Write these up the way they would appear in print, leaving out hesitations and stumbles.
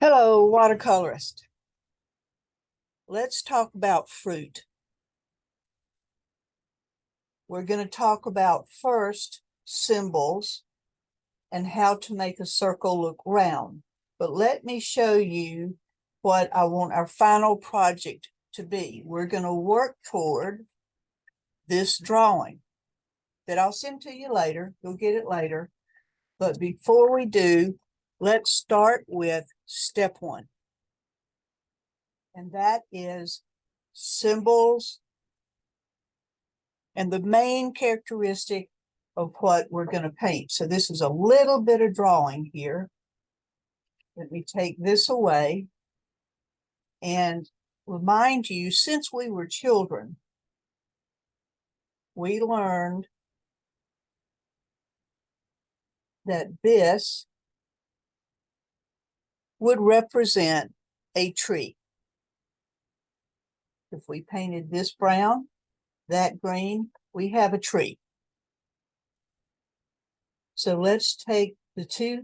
Hello, watercolorist. Let's talk about fruit. We're going to talk about first symbols and how to make a circle look round. But let me show you what I want our final project to be. We're going to work toward this drawing that I'll send to you later. You'll get it later. But before we do, let's start with step one. And that is symbols and the main characteristic of what we're going to paint. So this is a little bit of drawing here. Let me take this away and remind you, since we were children, we learned that this would represent a tree. If we painted this brown, that green, we have a tree. So let's take the two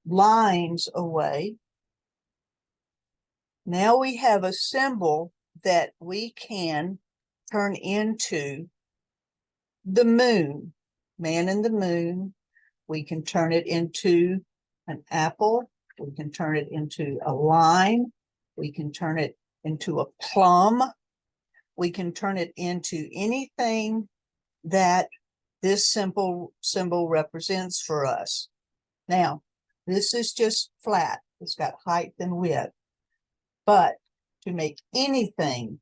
lines away. Now we have a symbol that we can turn into the moon, man in the moon. We can turn it into an apple. We can turn it into a lime. We can turn it into a plum. We can turn it into anything that this symbol represents for us. Now, this is just flat. It's got height and width. But to make anything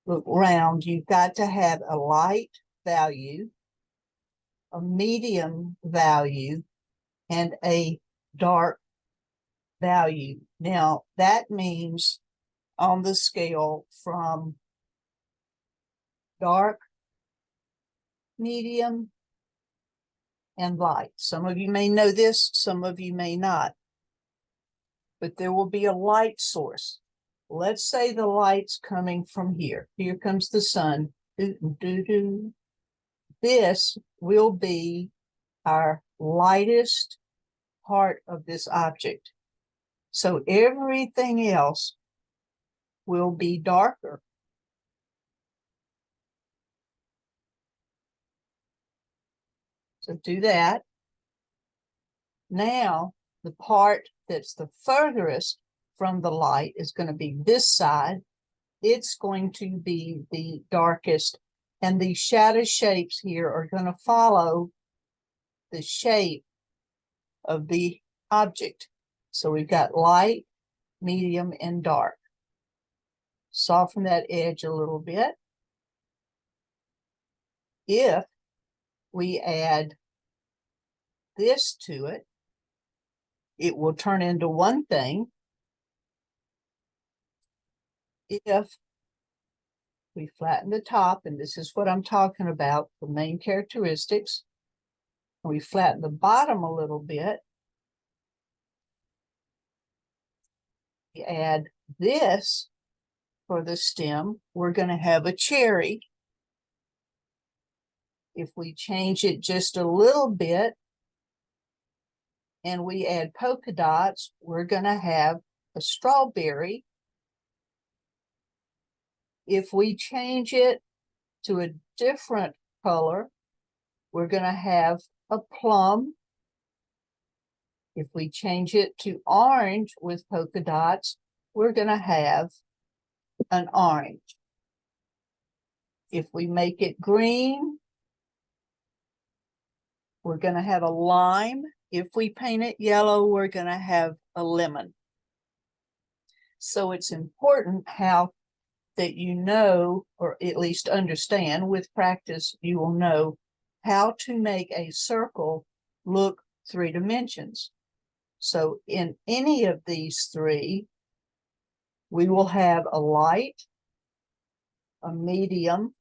look round, you've got to have a light value, a medium value, and a dark value. Now, that means on the scale from dark, medium, and light. Some of you may know this, some of you may not. But there will be a light source. Let's say the light's coming from here. Here comes the sun. This will be our lightest part of this object. So everything else will be darker. So do that. Now, the part that's the furthest from the light is going to be this side. It's going to be the darkest. And the shadow shapes here are going to follow the shape of the object. So we've got light, medium, and dark. Soften that edge a little bit. If we add this to it, it will turn into one thing. If we flatten the top, and this is what I'm talking about, the main characteristics, we flatten the bottom a little bit, we add this for the stem, we're going to have a cherry. If we change it just a little bit and we add polka dots, we're going to have a strawberry. If we change it to a different color, we're going to have a plum. If we change it to orange with polka dots, we're going to have an orange. If we make it green, we're going to have a lime. If we paint it yellow, we're going to have a lemon. So it's important that you know, or at least understand, with practice, you will know how to make a circle look 3 dimensions. So in any of these three, we will have a light, a medium,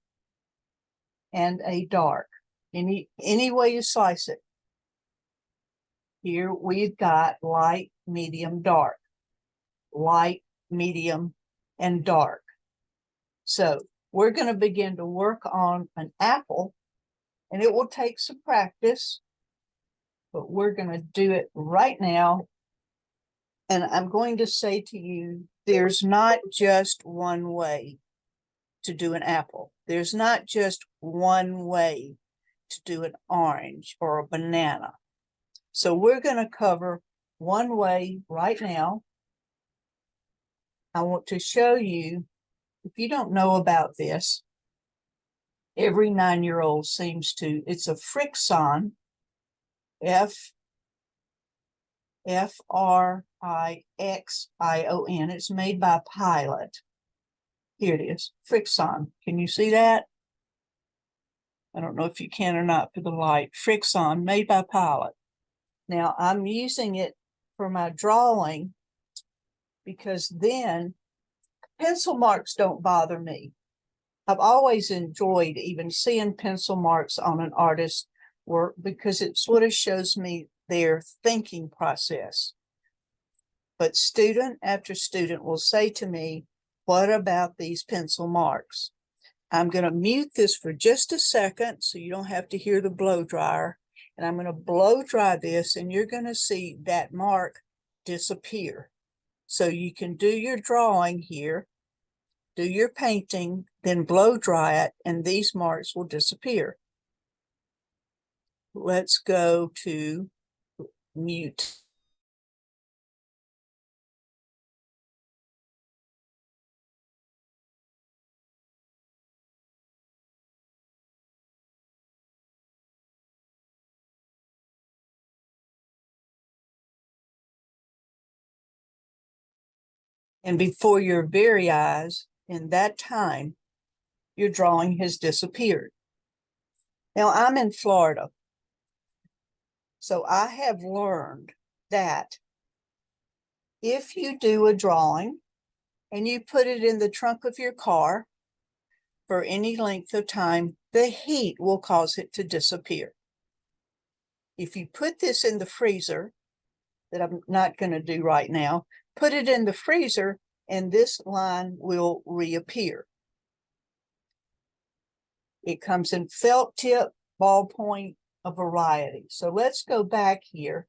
and a dark. Any way you slice it. Here we've got light, medium, dark. Light, medium, and dark. So we're going to begin to work on an apple, and it will take some practice, but we're going to do it right now And I'm going to say to you, there's not just one way to do an apple. There's not just one way to do an orange or a banana. So we're going to cover one way right now. I want to show you, if you don't know about this, every 9-year-old seems to, it's a Frixon, Frixon. It's made by Pilot. Here it is, Frixon. Can you see that? I don't know if you can or not for the light. Frixon, made by Pilot. Now I'm using it for my drawing because then pencil marks don't bother me. I've always enjoyed even seeing pencil marks on an artist's work because it sort of shows me their thinking process. But student after student will say to me, what about these pencil marks? I'm going to mute this for just a second so you don't have to hear the blow dryer. And I'm going to blow dry this and you're going to see that mark disappear. So you can do your drawing here, do your painting, then blow dry it, and these marks will disappear. Let's go to mute. And before your very eyes, in that time, your drawing has disappeared. Now, I'm in Florida, so I have learned that if you do a drawing and you put it in the trunk of your car for any length of time, the heat will cause it to disappear. If you put this in the freezer, that I'm not going to do right now, put it in the freezer and this line will reappear. It comes in felt tip, ballpoint, a variety. So let's go back here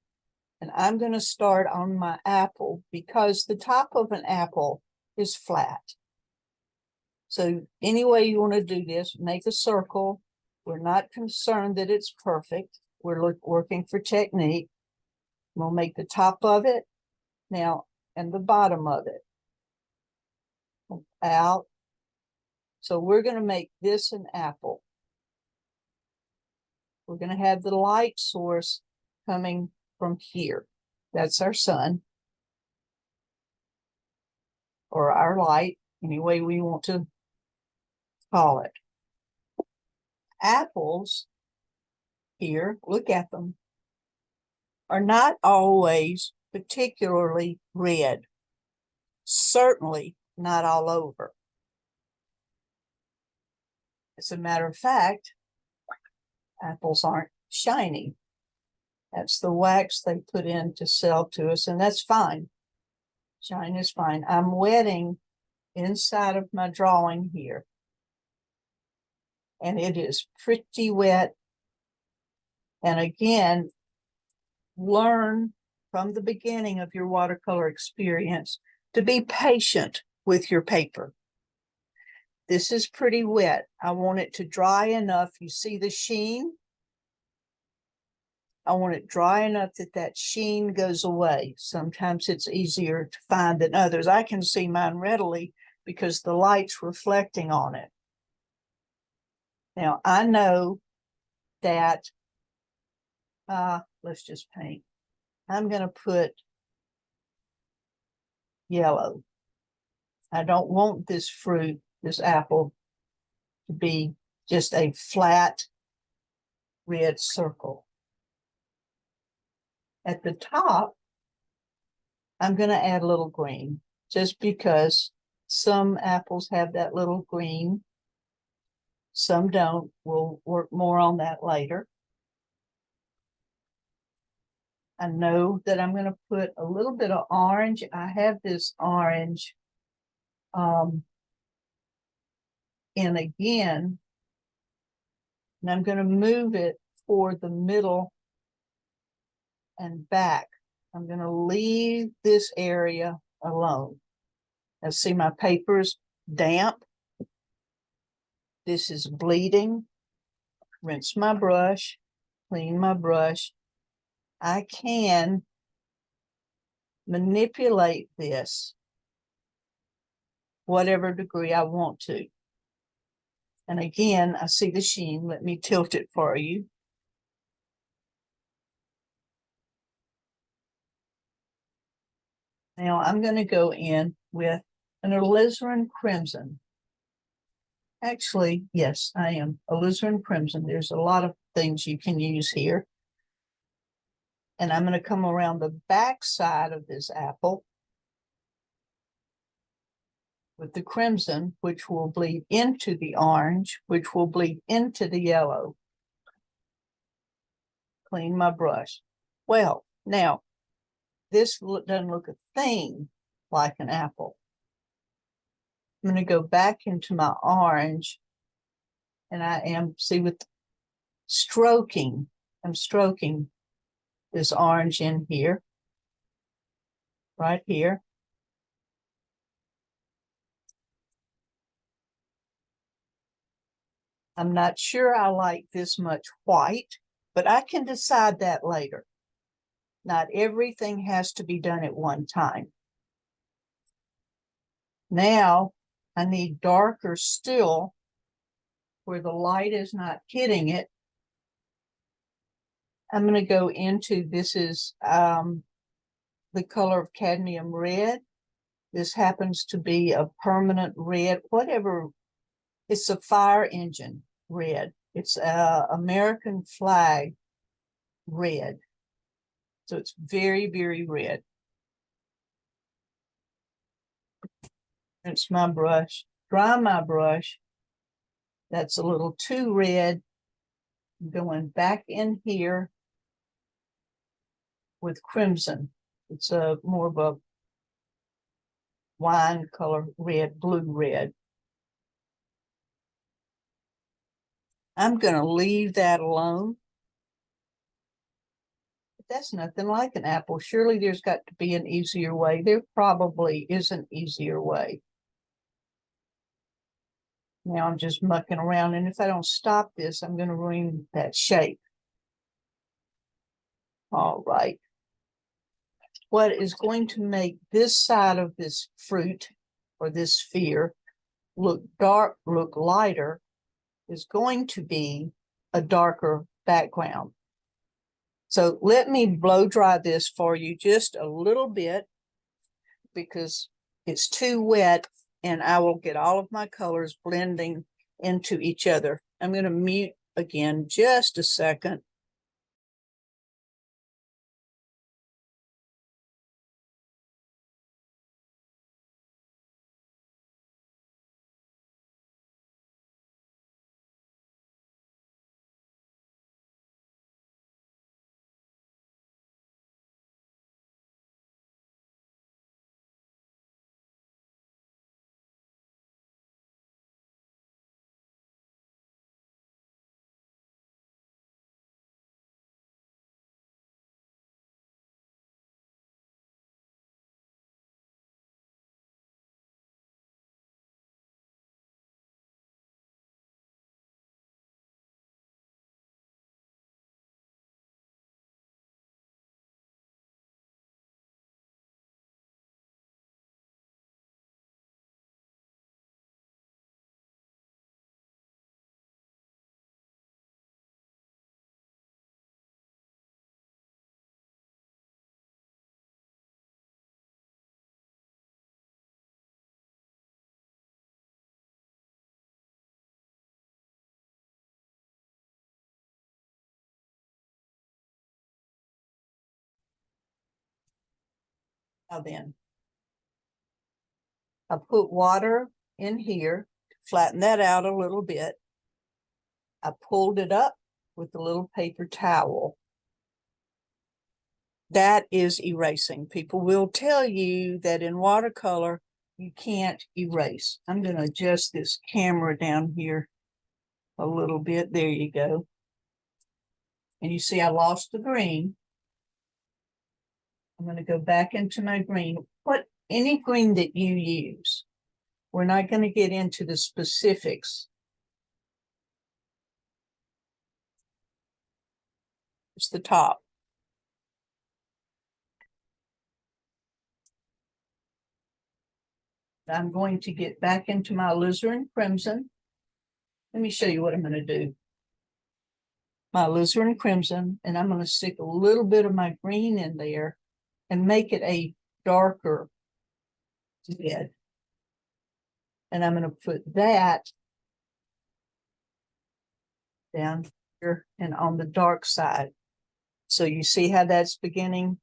and I'm going to start on my apple because the top of an apple is flat. So any way you want to do this, make a circle. We're not concerned that it's perfect. We're working for technique. We'll make the top of it now and the bottom of it out. So we're going to make this an apple. We're going to have the light source coming from here. That's our sun or our light, any way we want to call it. Apples here, look at them, are not always particularly red. Certainly not all over. As a matter of fact, apples aren't shiny. That's the wax they put in to sell to us, and that's fine. Shine is fine. I'm wetting inside of my drawing here, and it is pretty wet. And again, learn from the beginning of your watercolor experience to be patient with your paper. This is pretty wet. I want it to dry enough. You see the sheen? I want it dry enough that that sheen goes away. Sometimes it's easier to find than others. I can see mine readily because the light's reflecting on it. Now, I know that, let's just paint. I'm going to put yellow. I don't want this fruit, this apple, to be just a flat red circle. At the top, I'm going to add a little green, just because some apples have that little green. Some don't. We'll work more on that later. I know that I'm going to put a little bit of orange. I have this orange in again, and I'm going to move it for the middle and back I'm going to leave this area alone. Now see, my paper's damp. This is bleeding. Rinse my brush, clean my brush. I can manipulate this whatever degree I want to. And again, I see the sheen. Let me tilt it for you. Now I'm going to go in with an alizarin crimson. Actually, yes, I am. Alizarin crimson. There's a lot of things you can use here. And I'm going to come around the back side of this apple with the crimson, which will bleed into the orange, which will bleed into the yellow. Clean my brush. Well, now, this doesn't look a thing like an apple. I'm going to go back into my orange, and I am, see, with stroking, I'm stroking this orange in here, right here. I'm not sure I like this much white, but I can decide that later. Not everything has to be done at one time. Now, I need darker still where the light is not hitting it. I'm going to go into, this is the color of cadmium red. This happens to be a permanent red, whatever. It's a fire engine red. It's a American flag red. So it's very, very red. Rinse my brush, dry my brush. That's a little too red. I'm going back in here with crimson. It's a more of a wine color red, blue red. I'm going to leave that alone. But that's nothing like an apple. Surely there's got to be an easier way. There probably is an easier way. Now I'm just mucking around, and if I don't stop this, I'm going to ruin that shape. All right. What is going to make this side of this fruit or this sphere look dark, look lighter, is going to be a darker background. So let me blow dry this for you just a little bit because it's too wet, and I will get all of my colors blending into each other. I'm going to mute again just a second. Now then, I put water in here, flatten that out a little bit. I pulled it up with a little paper towel. That is erasing. People will tell you that in watercolor, you can't erase. I'm going to adjust this camera down here a little bit. There you go. And you see I lost the green. I'm going to go back into my green. Any green that you use. We're not going to get into the specifics. It's the top. I'm going to get back into my alizarin crimson. Let me show you what I'm going to do. My alizarin crimson, and I'm going to stick a little bit of my green in there and make it a darker red. And I'm going to put that down here and on the dark side. So you see how that's beginning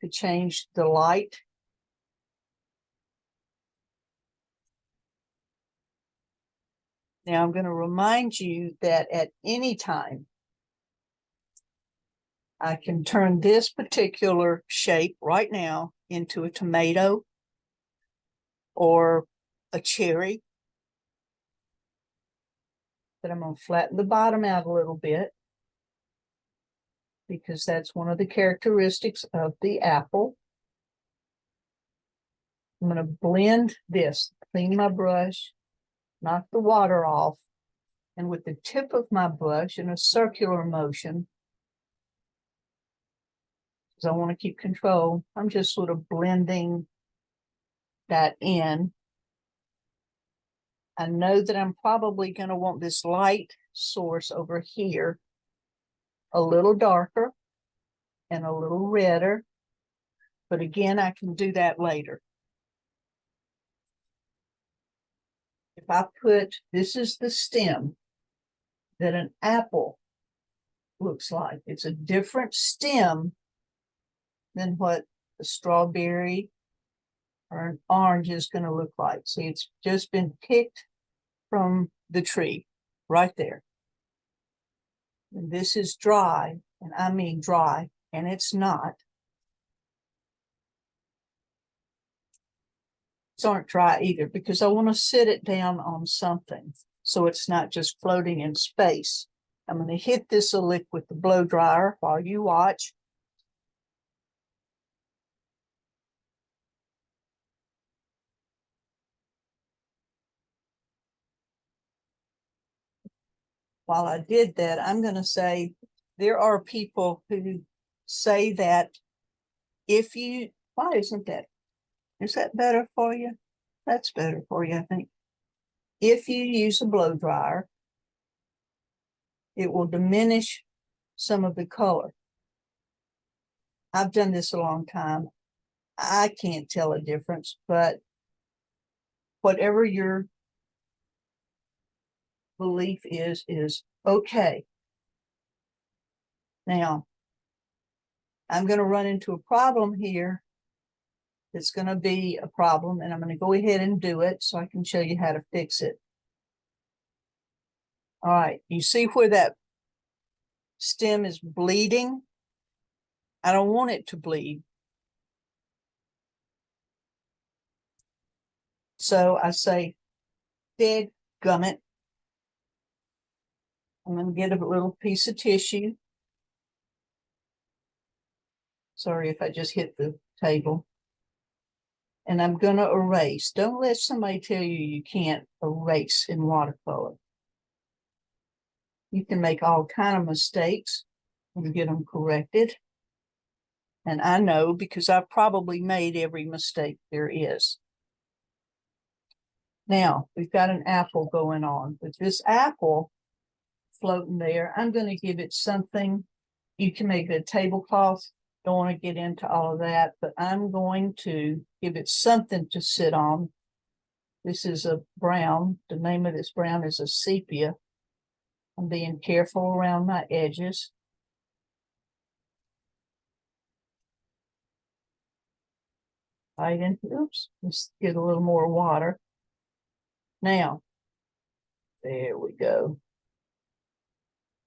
to change the light. Now I'm going to remind you that at any time, I can turn this particular shape right now into a tomato or a cherry. But I'm going to flatten the bottom out a little bit because that's one of the characteristics of the apple. I'm going to blend this, clean my brush, knock the water off, and with the tip of my brush in a circular motion, because I want to keep control, I'm just sort of blending that in. I know that I'm probably going to want this light source over here a little darker and a little redder, but again, I can do that later. If I put, this is the stem that an apple looks like. It's a different stem than what a strawberry or an orange is going to look like. See, it's just been picked from the tree right there. And this is dry, and I mean dry, and it's not. These aren't dry either because I want to sit it down on something so it's not just floating in space. I'm going to hit this a lick with the blow dryer while you watch. While I did that, I'm going to say there are people who say that if you, why isn't that? Is that better for you? That's better for you, I think. If you use a blow dryer, it will diminish some of the color. I've done this a long time. I can't tell a difference, but whatever your belief is okay. Now, I'm going to run into a problem here. It's going to be a problem, and I'm going to go ahead and do it so I can show you how to fix it. All right, you see where that stem is bleeding? I don't want it to bleed. So I say, dead gummit. I'm going to get a little piece of tissue. Sorry if I just hit the table. And I'm going to erase. Don't let somebody tell you you can't erase in watercolor. You can make all kinds of mistakes and get them corrected. And I know because I've probably made every mistake there is. Now, we've got an apple going on. With this apple floating there, I'm going to give it something. You can make it a tablecloth. Don't want to get into all of that, but I'm going to give it something to sit on. This is a brown. The name of this brown is a sepia. I'm being careful around my edges. Right in, oops, let's get a little more water. Now, there we go.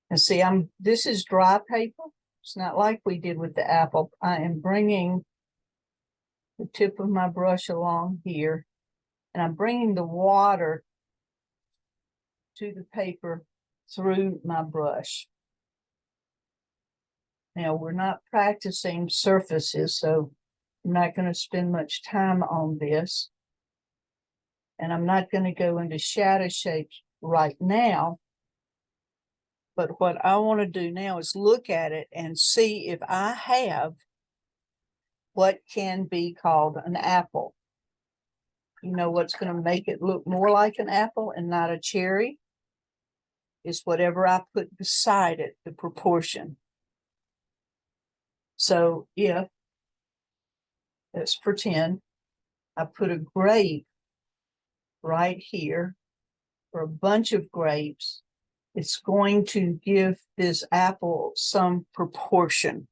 And see, this is dry paper. It's not like we did with the apple. I am bringing the tip of my brush along here, and I'm bringing the water to the paper through my brush. Now, we're not practicing surfaces, so I'm not going to spend much time on this. And I'm not going to go into shadow shapes right now. But what I want to do now is look at it and see if I have what can be called an apple. You know what's going to make it look more like an apple and not a cherry? Is whatever I put beside it, the proportion. So if, let's pretend, I put a grape right here, or a bunch of grapes, it's going to give this apple some proportion.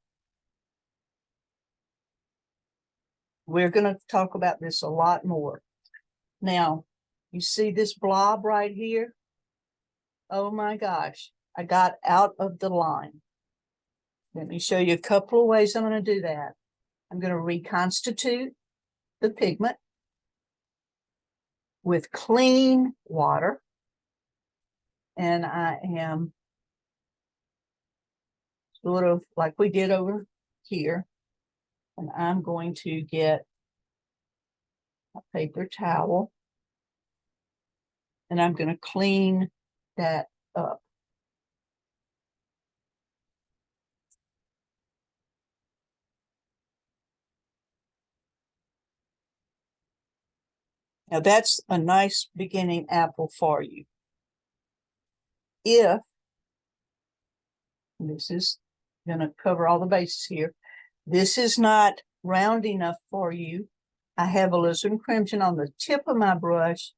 We're going to talk about this a lot more. Now, you see this blob right here? Oh my gosh, I got out of the line. Let me show you a couple of ways I'm going to do that. I'm going to reconstitute the pigment with clean water. And I am sort of like we did over here. And I'm going to get a paper towel. And I'm going to clean that up. Now that's a nice beginning apple for you. If this is going to cover all the bases here, this is not round enough for you. I have alizarin crimson on the tip of my brush,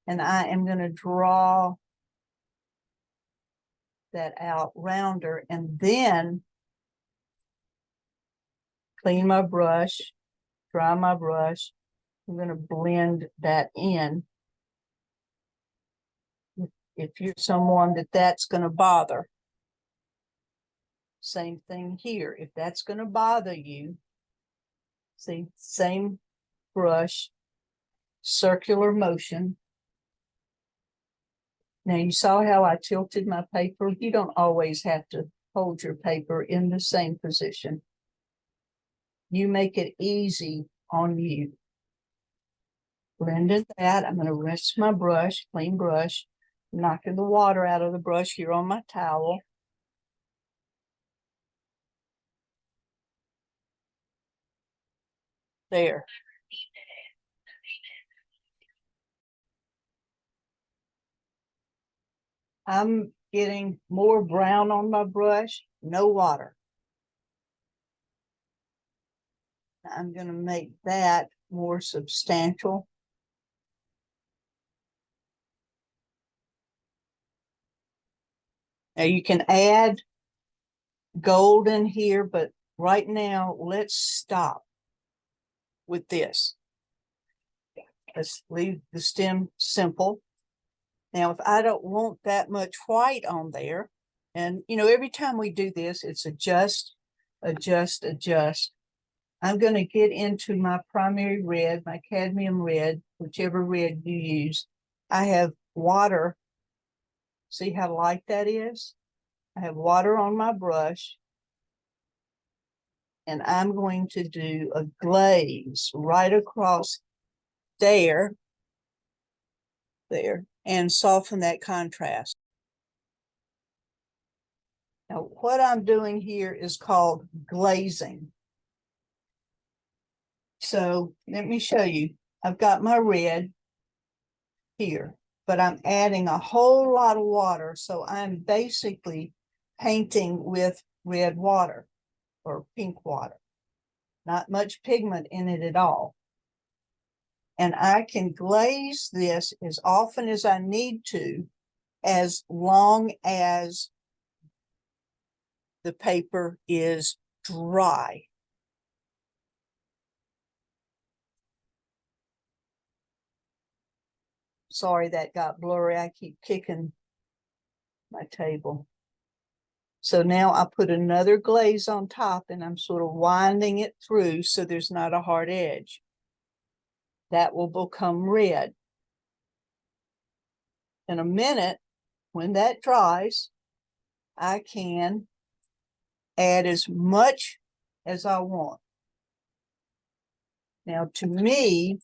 and I am going to draw that out rounder, and then clean my brush, dry my brush. I'm going to blend that in. If you're someone that's going to bother. Same thing here. If that's going to bother you, see, same brush, circular motion. Now you saw how I tilted my paper. You don't always have to hold your paper in the same position. You make it easy on you. Blended that. I'm going to rinse my brush, clean brush, knocking the water out of the brush here on my towel. There. I'm getting more brown on my brush, no water. I'm going to make that more substantial. Now you can add gold in here, but right now let's stop with this. Let's leave the stem simple. Now, if I don't want that much white on there, and you know, every time we do this, it's adjust, adjust, adjust. I'm going to get into my primary red, my cadmium red, whichever red you use. I have water. See how light that is? I have water on my brush. And I'm going to do a glaze right across there, and soften that contrast. Now, what I'm doing here is called glazing. So let me show you. I've got my red here, but I'm adding a whole lot of water. So I'm basically painting with red water or pink water. Not much pigment in it at all. And I can glaze this as often as I need to, as long as the paper is dry. Sorry, that got blurry. I keep kicking my table. So now I put another glaze on top, and I'm sort of winding it through so there's not a hard edge. That will become red. In a minute, when that dries, I can add as much as I want. Now, to me,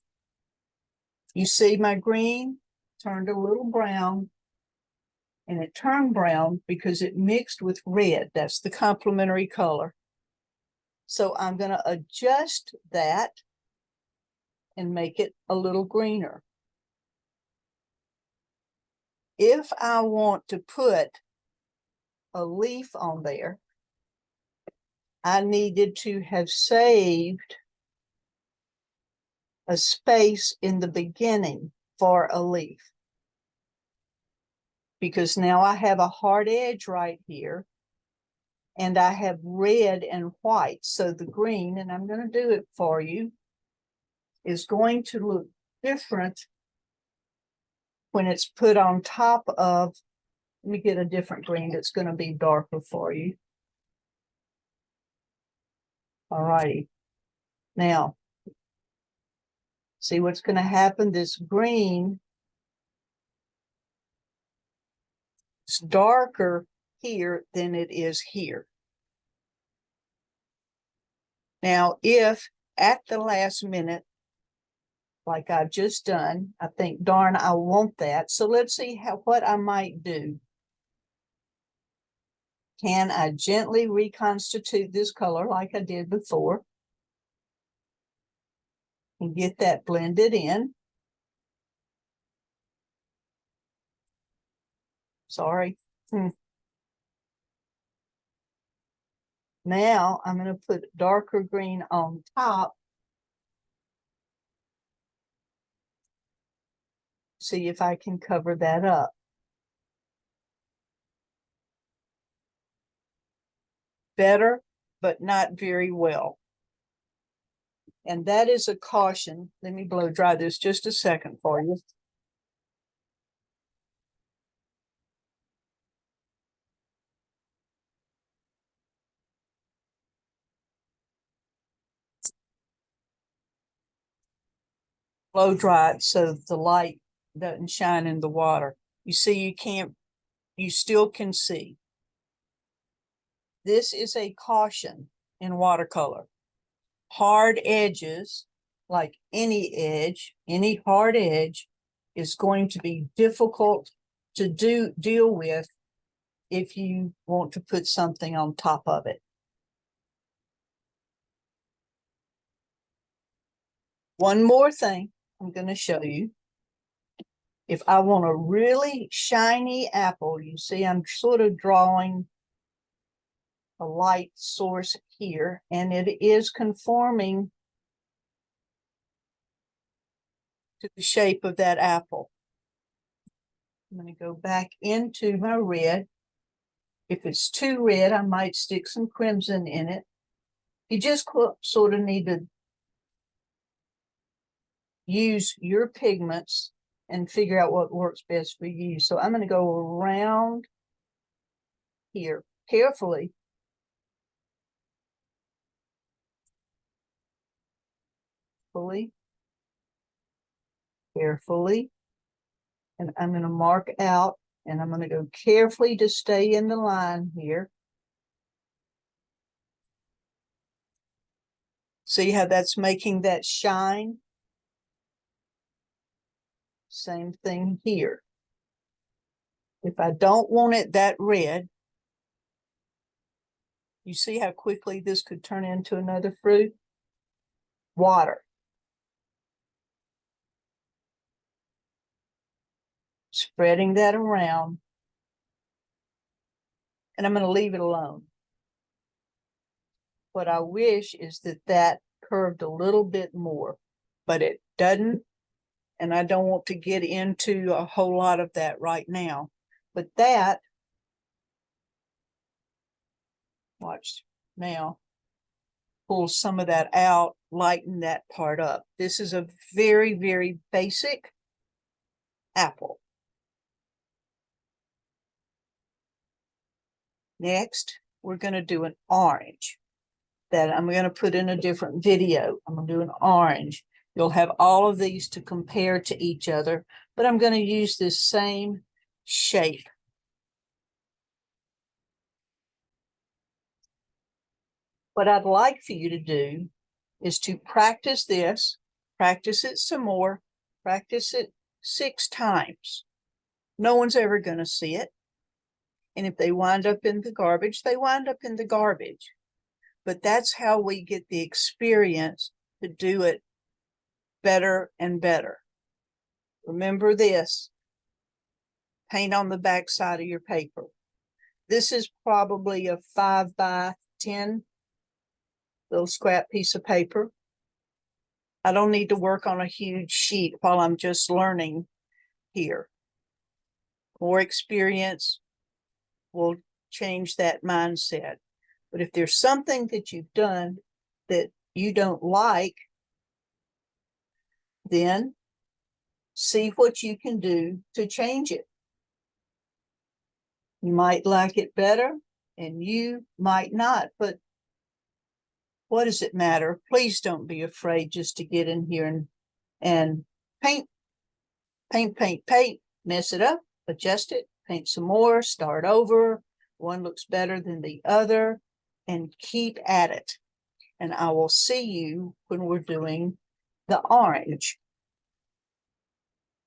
you see my green turned a little brown, and it turned brown because it mixed with red. That's the complementary color. So I'm going to adjust that and make it a little greener. If I want to put a leaf on there, I needed to have saved a space in the beginning for a leaf, because now I have a hard edge right here and I have red and white. So the green, and I'm going to do it for you, is going to look different when it's put on top of, let me get a different green that's going to be darker for you. All righty. Now, see what's going to happen? This green is darker here than it is here. Now, if at the last minute, like I've just done, I think, darn, I want that. So let's see what I might do. Can I gently reconstitute this color like I did before and get that blended in? Sorry. Now I'm going to put darker green on top. See if I can cover that up. Better, but not very well. And that is a caution. Let me blow dry this just a second for you. Blow dry it so the light doesn't shine in the water. You see, you still can see. This is a caution in watercolor. Hard edges, like any edge, any hard edge, is going to be difficult to deal with if you want to put something on top of it. One more thing I'm going to show you. If I want a really shiny apple, you see I'm sort of drawing a light source here, and it is conforming to the shape of that apple. I'm going to go back into my red. If it's too red, I might stick some crimson in it. You just sort of need to use your pigments and figure out what works best for you. So I'm going to go around here carefully. Carefully. And I'm going to mark out, and I'm going to go carefully to stay in the line here. See how that's making that shine? Same thing here. If I don't want it that red, you see how quickly this could turn into another fruit? Water. Spreading that around. And I'm going to leave it alone. What I wish is that that curved a little bit more, but it doesn't. And I don't want to get into a whole lot of that right now. But that, watch now, pull some of that out, lighten that part up. This is a very, very basic apple. Next, we're going to do an orange that I'm going to put in a different video. I'm going to do an orange. You'll have all of these to compare to each other, but I'm going to use this same shape. What I'd like for you to do is to practice this, practice it some more, practice it 6 times. No one's ever going to see it. And if they wind up in the garbage, they wind up in the garbage. But that's how we get the experience to do it better and better. Remember this, paint on the back side of your paper. This is probably a 5 by 10 little scrap piece of paper. I don't need to work on a huge sheet while I'm just learning here. More experience will change that mindset. But if there's something that you've done that you don't like, then see what you can do to change it. You might like it better and you might not, but what does it matter? Please don't be afraid just to get in here and paint, mess it up, adjust it, paint some more, start over. One looks better than the other, and keep at it. And I will see you when we're doing the orange.